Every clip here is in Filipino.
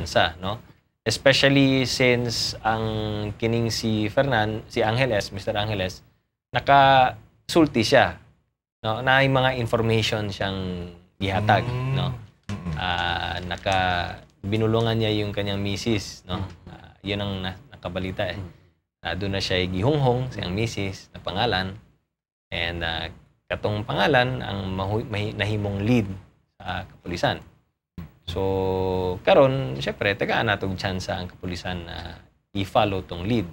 tsansa, no? Especially since ang kining si Angeles, Mr. Angeles, nakasulti siya, no? Na may mga information siyang gihatag, no? Binulungan niya yung kanyang misis, no? Yun ang nakabalita eh. Doon na siya gihunghong siyang misis na pangalan, and katong pangalan ang nahimong lead sa kapulisan. So karon syempre tagaan nato chance ang kapulisan na i-follow tong lead.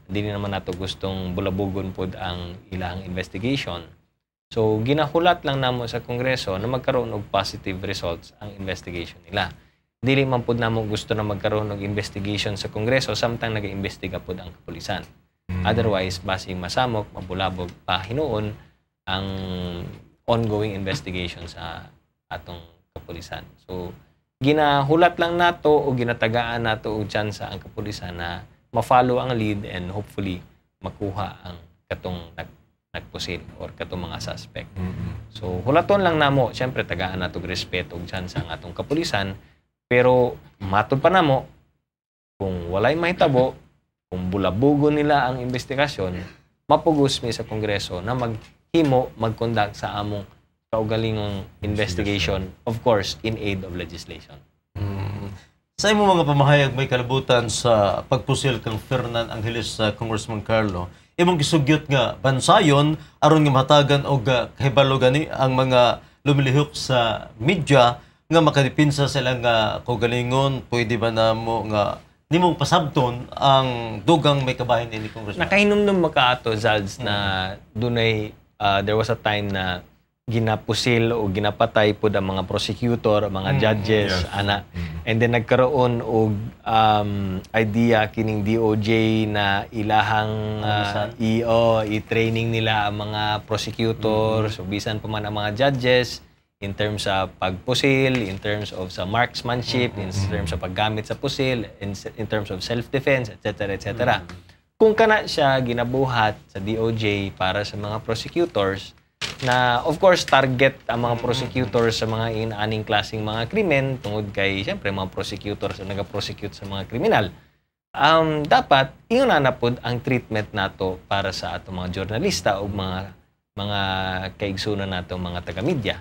Hindi naman nato gustong bulabugon pod ang ilang investigation. So ginahulat lang namo sa Kongreso na magkaroon og positive results ang investigation nila. Dili man pod namo gusto na magkaroon og investigation sa Kongreso samtang nag-iimbestiga pod ang kapulisan. Otherwise, basing masamok, mabulabog pa hinuon ang ongoing investigation sa atong kapulisan. So, ginahulat lang nato o ginatagaan nato og tsansa ang kapulisan na ma-follow ang lead and hopefully makuha ang katong nagpusil or katong mga suspect. So, hulaton lang namo, syempre tagaan nato og respeto og tsansa ang atong kapulisan, pero matud pa namo kung walay mahitabo, kung bulabugon nila ang investigasyon, mapugos mi sa Kongreso na mag-conduct sa among kaugalingong investigation, of course, in aid of legislation. Sa imo mga pamahayag may kalabutan sa pagpusil kang Fernan Angeles sa Congressman Carlo, imong gisugyot nga bansayon aron nga mahatagan og kahibalo gani ang mga lumilihok sa media nga makadipinsa sa ilang kaugalingon. Pwede ba namo nga nimong pasabton ang dugang may kabahin ni Congressman? Nakahinumdum makaato, Zalds, na dunay there was a time na ginapusil o ginapatay po ang mga prosecutor, mga judges, ana. And then nagkaroon og idea kining DOJ na ilahang i-training nila ang mga prosecutors, o bisan pa man ang mga judges in terms of pagpusil, in terms of sa marksmanship, in terms of paggamit sa pusil, in terms of self-defense, etc. etc. Kung kana siya ginabuhat sa DOJ para sa mga prosecutors, na of course target ang mga prosecutors sa mga inaaning klaseng mga krimen tungod kay siyempre mga prosecutors na naga-prosecute sa mga kriminal, dapat ingon na pod ang treatment nato para sa atong mga journalista o mga kaigsunan nato mga taga-media,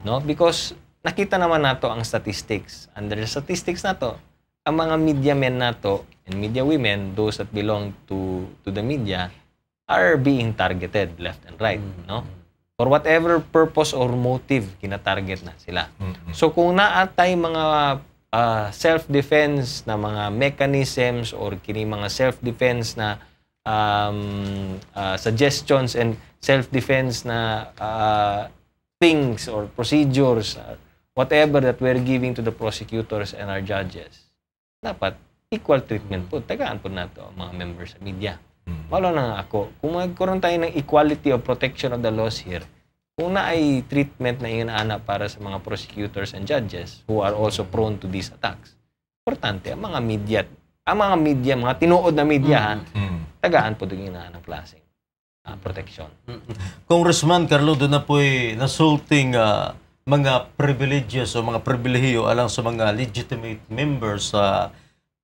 no? Because nakita naman nato ang statistics. Under the statistics nato, ang mga media men nato and media women, those that belong to the media, are being targeted left and right, no? For whatever purpose or motive, kina-target na sila. So kung naatay mga self-defense na mga mechanisms or kini mga self-defense na suggestions and self-defense na things or procedures, whatever that we're giving to the prosecutors and our judges, dapat equal treatment po. Tagaan po nato ang mga members sa media. Malo na ako, kung magkaroon tayo ng equality of protection of the laws here, kung na ay treatment na inaana para sa mga prosecutors and judges who are also prone to these attacks, importante, ang mga media, mga tinuod na media, tagaan po doon inaanang klaseng protection. Congressman Carlo, doon na po'y nasulting mga privileges o mga pribilehiyo alang sa mga legitimate members sa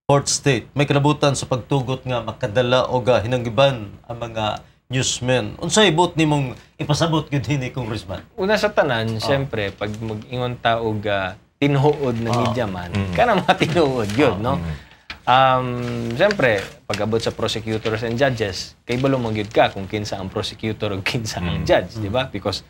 fourth state. May kalabutan sa pagtugot nga makadala o hinanggiban ang mga newsmen. Unsay ibot nimong ipasabot gyud ni Congressman? Una sa tanan, siyempre, pag mag-ingon ta og tinuod na media man, kana mga tinuod yun, no? Siyempre, pag-abot sa prosecutors and judges, kay balo mo gyud ka kung kinsa ang prosecutor o kinsa ang judge, di ba? Because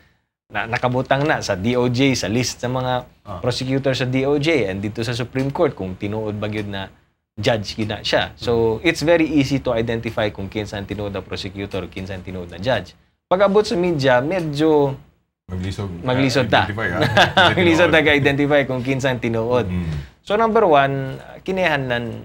nakabutang na sa DOJ, sa list sa mga prosecutors sa DOJ, and dito sa Supreme Court, kung tinuod ba gyud na judge gina siya. So, it's very easy to identify kung kinsa ang tinuod na prosecutor o kinsa ang tinuod na judge. Pag-abot sa media, medyo maglisod ta. Maglisod ta ka-identify kung kinsa ang tinuod. So, number one, kinahanglan,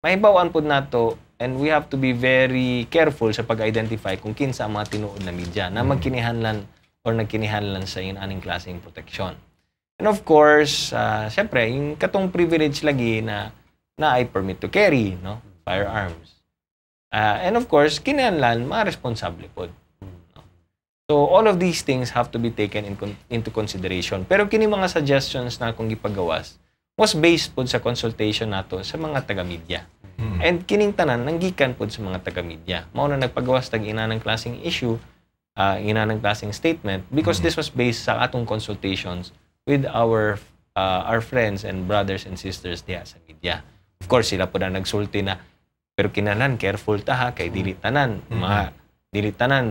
mahibawan po nato, and we have to be very careful sa pag-identify kung kinsa ang mga tinuod na media na magkinihanlan or nagkinihanlan sa aning klaseng protection. And of course, syempre, yung katong privilege lagi na ay permit to carry, no, firearms. And of course, kinahanglan mga responsable po. No? So all of these things have to be taken into consideration. Pero kini mga suggestions na kung gipagawas, was based po sa consultation nato sa mga taga-media. And kining tanan nanggikan po sa mga taga-media. Mao na nagpagawas tag ina ng klaseng issue, ina ng klaseng statement because this was based sa atong consultations with our friends and brothers and sisters diha sa media. Of course, sila po na nagsulti na pero kinahanglan careful ta ha kay dili tanan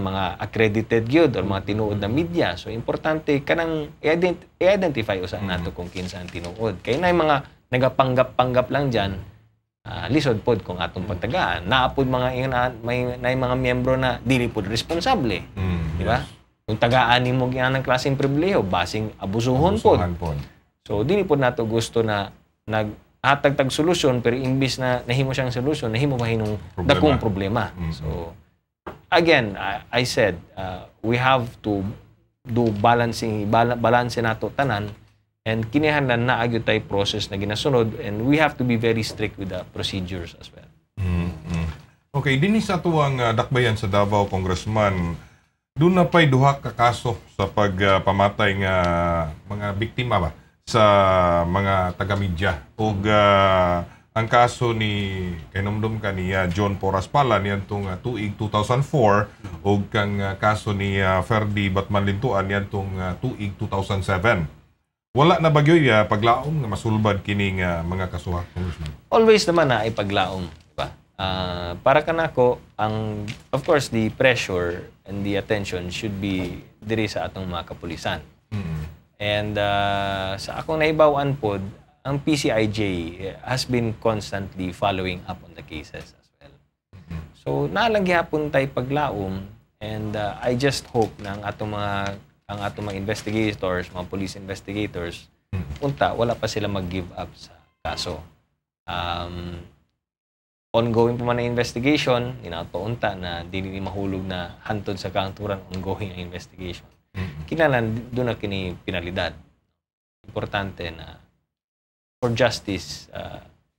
mga accredited gyud or mga tinuod na media. So importante kanang i-identify usa nato kung kinsa ang tinuod. Kay nay mga nagapanggap-panggap lang diyan, lisod pod kung atong pagtagaan. Naapod may mga miyembro na dili pod responsable. Di ba? Kung tagaan nimo gyud ng klaseng pribilehiyo, basing abusuhon pod. So dili pod nato gusto na naghatag tag solusyon pero imbis na nahimo siyang solusyon, nahimo pa hinong dakong problema. So again, I said we have to do balance nato tanan. And kinahanglan na agyo tay process na ginasunod and we have to be very strict with the procedures as well. Okay, dinhi sa tuwang dakbayan sa Davao, Congressman, doon na pa'y duha ka kaso sa pagpamatay nga mga biktima ba sa mga taga-media. Ug ang kaso ni kinumdum kaniya John Porras Pala niyantong tuig 2004 ug kang kaso ni Ferdy Batman Lintuan niyantong tuig 2007. Wala na bagyoy paglaom nga masulbad kining mga kasuha, Congressman? Always naman na ay paglaom, diba? Para kanako of course the pressure and the attention should be diri sa atong mga kapulisan. And sa akong naibawan pod, ang PCIJ has been constantly following up on the cases as well. So naalagi hapon tay paglaom and I just hope na ang atong mga investigators, mga police investigators, wala pa sila mag-give up sa kaso. Ongoing pa man ang investigation, inapaunta na dili mahulog na hantod sa kanturan, ongoing ang investigation. Kinahanglan doon na kini pinalidad. Importante na for justice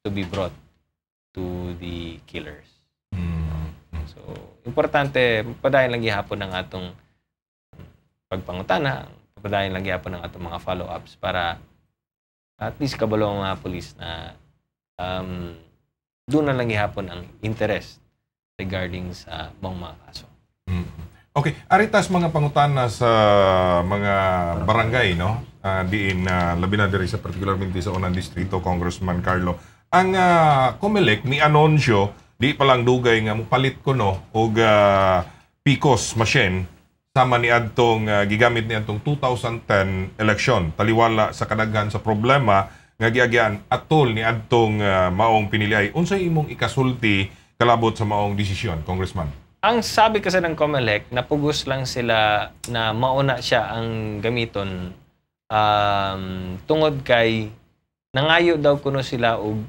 to be brought to the killers. So, importante, padayon lang gihapon ng atong pagpangutana, padayon lang gihapon ng atong mga follow-ups para at least kabalo ang mga police na doon na lang gihapon ang interest regarding sa mga kaso. Okay, aritas mga pangutana sa mga barangay, no? Diin labi na diri sa particularmente sa unang distrito, Congressman Carlo. Ang COMELEC ni anunsyo di pa lang dugay nga mupalit ko no og PCOS machine sama ni adtong gigamit ni adtong 2010 election. Taliwala sa kadaghan sa problema nga giagyan atol ni adtong maong piniliay. Unsay imong ikasulti kalabot sa maong desisyon, Congressman? Ang sabi kasi ng COMELEC, napugos lang sila na mauna siya ang gamiton tungod kay nangayo daw kuno sila og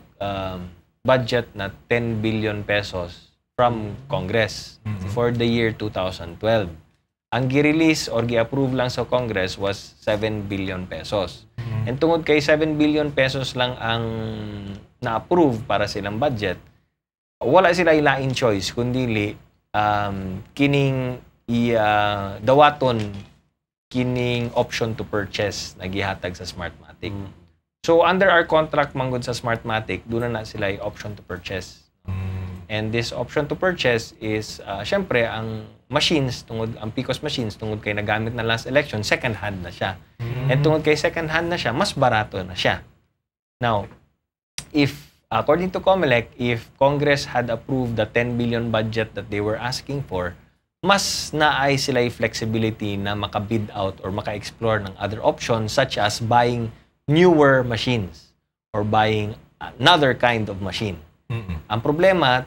budget na 10 billion pesos from Congress for the year 2012. Ang gi-release or gi-approve lang sa Congress was 7 billion pesos. And tungod kay 7 billion pesos lang ang na-approve para silang budget, wala sila ilaing choice kundi kining dawaton kining option to purchase na gihatag sa Smartmatic. So under our contract manggod sa Smartmatic, doon na sila yung option to purchase. And this option to purchase is syempre ang machines ang PCOS machines tungod kay nagamit na last election, second hand na siya. And tungod kay second hand na siya, mas barato na siya. Now, if according to COMELEC, if Congress had approved the 10 billion budget that they were asking for, mas naay sila yung flexibility na maka-bid out or maka-explore ng other options such as buying newer machines or buying another kind of machine. Ang problema,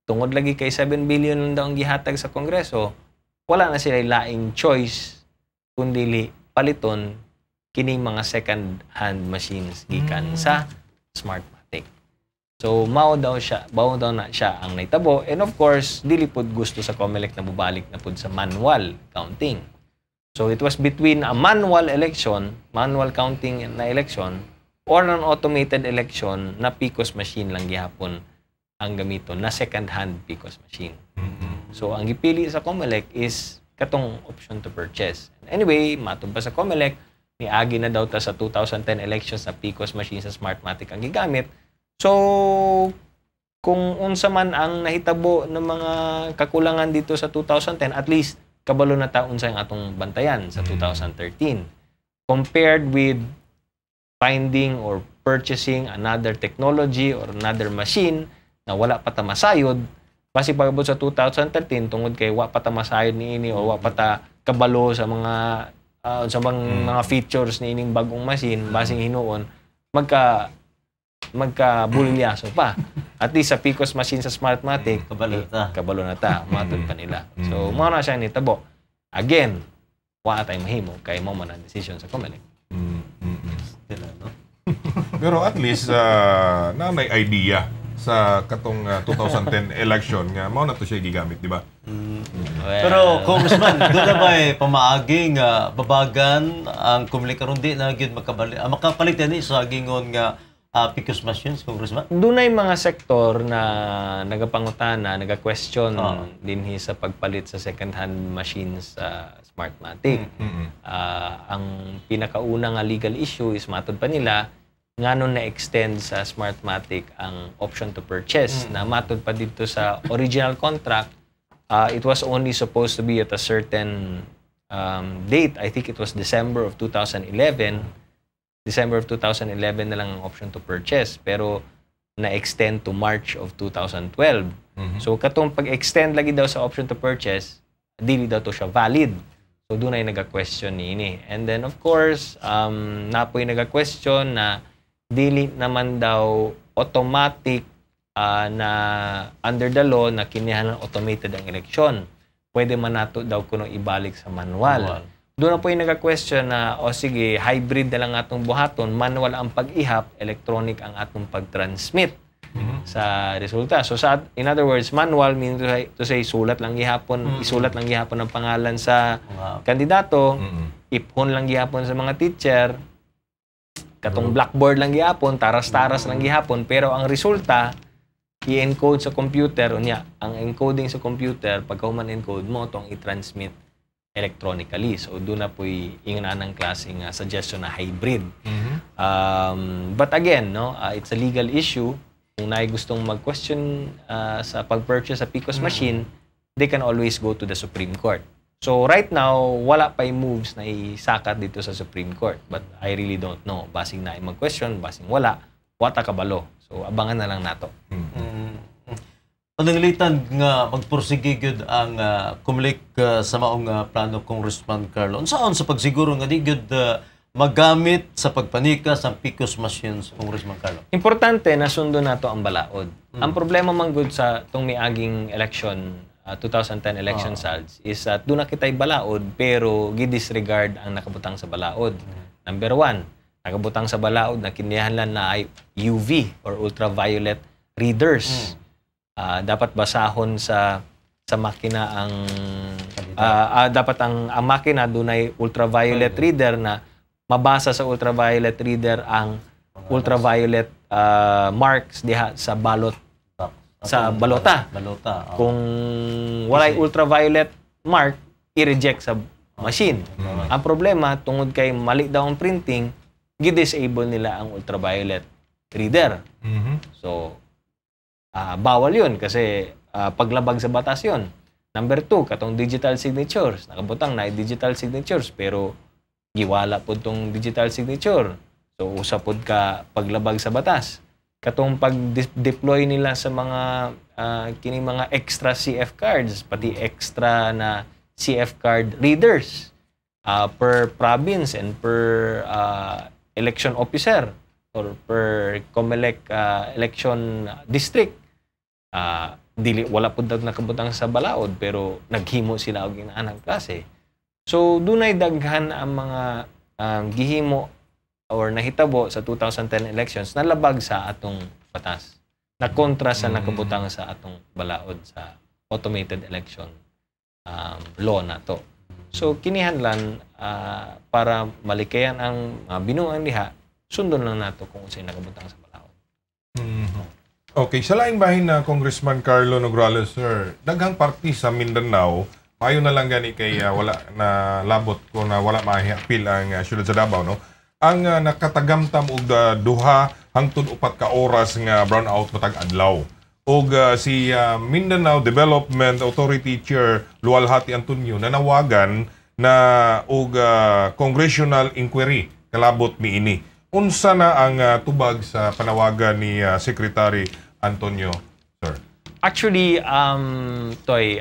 tungod lagi kay 7 billion lang daw ang gihatag sa Kongreso, wala na sila laing choice kundi paliton kining mga second-hand machines gikan sa Smartmatic. So, mao daw na siya ang naitabo. And of course, dili pod gusto sa COMELEC na bubalik na pod sa manual counting. So, it was between a manual counting na election, or an automated election na PCOS machine lang gihapon ang gamiton na second-hand PCOS machine. So, ang gipili sa COMELEC is katong option to purchase. Anyway, matod pa sa COMELEC, niagi na daw ta sa 2010 elections na PCOS machine sa Smartmatic ang gigamit. So kung unsa man ang nahitabo ng mga kakulangan dito sa 2010, at least kabalo na ta unsa ang atong bantayan sa 2013. Compared with finding or purchasing another technology or another machine na wala pa ta masayod, basi pagabot sa 2013 tungod kay wa pa ta masayod niini o wa pa ta kabalo sa mga mga features ni ining bagong machine, basing hinuon magka-bulilyaso pa. At least sa PCOS machine sa Smartmatic, kabalo na ta, matod pa nila. So, mao na siya nitabo. Again, wa tay mahimo kay mo man ang decision sa COMELEC. Pero at least na may idea sa katong 2010 election nga mao na to siya gigamit, di ba? Pero Congressman, doon na ba pamaaging babagan ang COMELEC karon di na gyud makapalit ni sa gingon nga PCOS machines, Congressman? Dunay mga sektor na nagapangutana, naga-question dinhi sa pagpalit sa second-hand machines sa Smartmatic. Ang pinakauna nga legal issue is matod pa nila nganon na-extend sa Smartmatic ang option to purchase na matod pa dito sa original contract. It was only supposed to be at a certain date. I think it was December of 2011 na lang ang option to purchase, pero na-extend to March of 2012. So katong pag-extend lagi daw sa option to purchase, dili daw to siya valid. So doon ay naga-question niini. And then of course, napoy naga-question na dili naman daw automatic na under the law na kinihanan automated ang eleksyon. Pwede man nato daw kuno ibalik sa manual. Doon na po yung nagka-question na, sige, hybrid na lang atong buhaton, manual ang pag-ihap, electronic ang atong pag-transmit sa resulta. So, in other words, manual means to say isulat lang gihapon ang pangalan sa kandidato, iphon lang gihapon sa mga teacher, katong blackboard lang gihapon, taras-taras lang gihapon, pero ang resulta, i-encode sa computer, ang encoding sa computer, pagka human encode mo, itong i-transmit electronically. So, doon na po'y ingana ng klaseng suggestion na hybrid. But again, it's a legal issue. Kung nai gustong mag-question sa pag-purchase sa PCOS machine, they can always go to the Supreme Court. So, right now, wala pa yung moves na isakat dito sa Supreme Court. But I really don't know. Basing na mag-question, basing wala, wata kabalo. So, abangan na lang nato. Pananglitan nga magpursige gyud ang COMELEC sa maong plano, Congressman Carlo. Unsaon sa pagsiguro nga di gyud magamit sa pagpanikas ang PCOS machines, Congressman Carlo? Importante na sundo nato ang balaod. Ang problema man gud sa tong miaging election, 2010 election results is doon na kitay balaod pero gidisregard ang nakabutang sa balaod. Number 1, nakabutang sa balaod na kinihanlan na ay UV or ultraviolet readers. Dapat basahon sa makina ang dapat ang makina dunay ultraviolet reader na mabasa sa ultraviolet reader ang ultraviolet marks diha sa balot sa balota. Kung walay ultraviolet mark, i-reject sa machine. Ang problema tungod kay mali daw ang printing, gi-disable nila ang ultraviolet reader. So bawal yun kasi paglabag sa batas yun. Number 2, katong digital signatures. Nakabutang na digital signatures pero giwala po tong digital signature. So usapod ka paglabag sa batas. Katong pag-deploy nila sa mga kining mga extra CF cards, pati extra na CF card readers per province and per election officer or per COMELEC election district. Wala po nakabutang sa balaod pero naghimo sila og inaanang klase. So dunay daghan ang mga gihimo or nahitabo sa 2010 elections na labag sa atong batas. Na kontra sa nakabutang sa atong balaod sa automated election law nato. So kinihanlan para malikayan ang binuang diha, sundon lang nato kung unsay nakabutang sa balaod. Okay, sa laing bahin na Congressman Carlo Nograles, sir, daghang party sa Mindanao payo na lang gani kay wala na labot ko na wala mahiapil ang syudad sa Davao, no? Ang nakatagamtam og duha hangtod 4 ka oras nga brownout matag adlaw. Og si Mindanao Development Authority Chair Lualhati Antonio nanawagan na og congressional inquiry kalabot miini. Unsa na ang tubag sa panawagan ni Secretary Antonio, sir? Actually, Toy,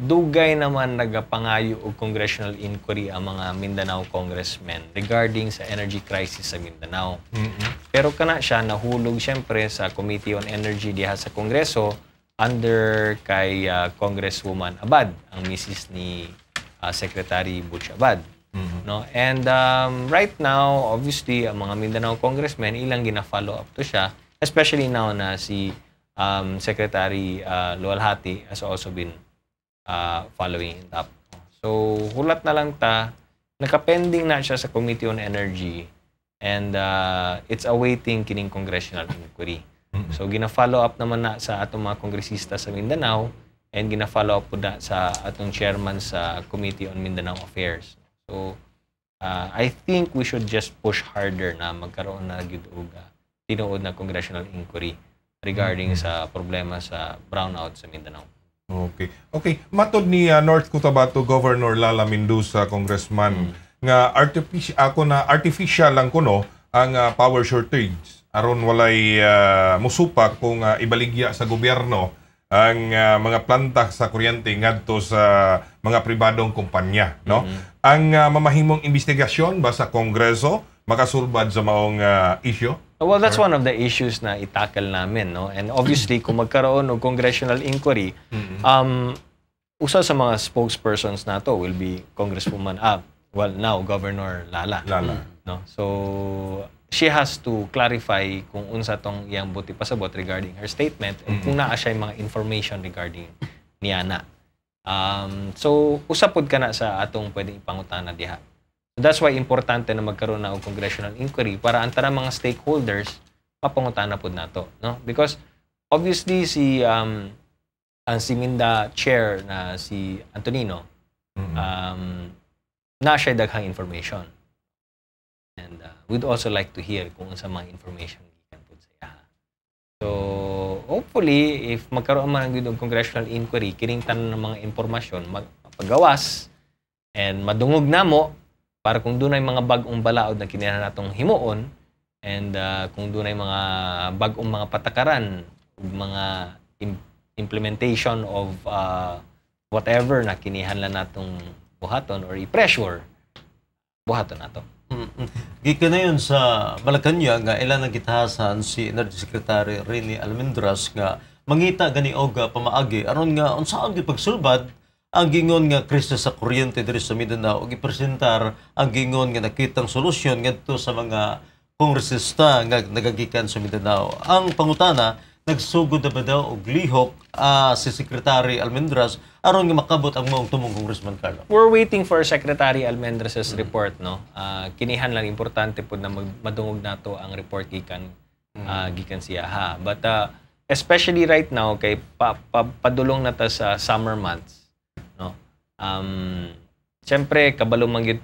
dugay naman nagapangayo og congressional inquiry ang mga Mindanao congressmen regarding sa energy crisis sa Mindanao. Pero kana siya nahulog siyempre sa Committee on Energy diha sa Kongreso under kay Congresswoman Abad, ang misis ni Secretary Butch Abad. No? And right now, obviously, ang mga Mindanao congressmen ilang gina-follow up to siya, especially now na si Secretary Lualhati has also been following it up. So, hulat na lang ta, nakapending na siya sa Committee on Energy and it's awaiting kining congressional inquiry. So, gina-follow up naman na sa atong mga kongresista sa Mindanao and gina-follow up po na sa atong chairman sa Committee on Mindanao Affairs. So, I think we should just push harder na magkaroon na gyud tinuod na congressional inquiry regarding sa problema sa brownout sa Mindanao. Okay. Okay, matod ni North Cotabato Governor Lala Mendoza, Congressman, nga artificial lang kuno ang power shortage aron walay musupak kung ibaligya sa gobyerno ang mga planta sa kuryente ngadto sa mga pribadong kumpanya, no? Ang mamahimong investigasyon ba sa Kongreso makasulbad sa maong issue? Well, that's one of the issues na itakal namin, no? And obviously, kung magkaroon ng congressional inquiry, usa sa mga spokespersons nato will be Congresswoman, well, now Governor Lala. No? So, she has to clarify kung unsa tong iyang buti pasabot regarding her statement and kung naa siya yung mga information regarding niana. So, usapod ka na sa atong pwedeng ipangutana diha. That's why importante na magkaroon na og congressional inquiry para ang tanang mga stakeholders mapangutana pud nato, no? Because obviously ang si Minda chair na si Antonino na siya daghang information. And we'd also like to hear kung sa mga information gikan pud sa iya. So hopefully if magkaroon man ang congressional inquiry kining tanan ng mga impormasyon magpagawas and madungog namo para kung dunay mga bag-ong balaod na kinahanglan natong himuon and kung dunay mga bag-ong mga patakaran ug mga implementation of whatever na kinahanglan natong buhaton or i-pressure buhaton nato. Gikan na yun sa Malacanang nga ilan ang gitahasan si Energy Secretary Rene Almendras nga mangita gani og pamaagi aron nga unsaon gyud pagsulbad ang gingon nga krisis sa kuryente diri sa Mindanao ug ipresentar ang gingon nga nakitang solusyon ngadto sa mga kongresista nga nagagikan sa Mindanao. Ang pangutana nagsugod na ba daw og lihok si Secretary Almendras aron nga makabot ang maong tumong Congressman Carlo? We're waiting for Secretary Almendras's report, no. Kinihan lang importante pud na madungog nato ang report gikan siya ha. But especially right now kay padulong na ta sa summer months, no. Siyempre kabalo man gyud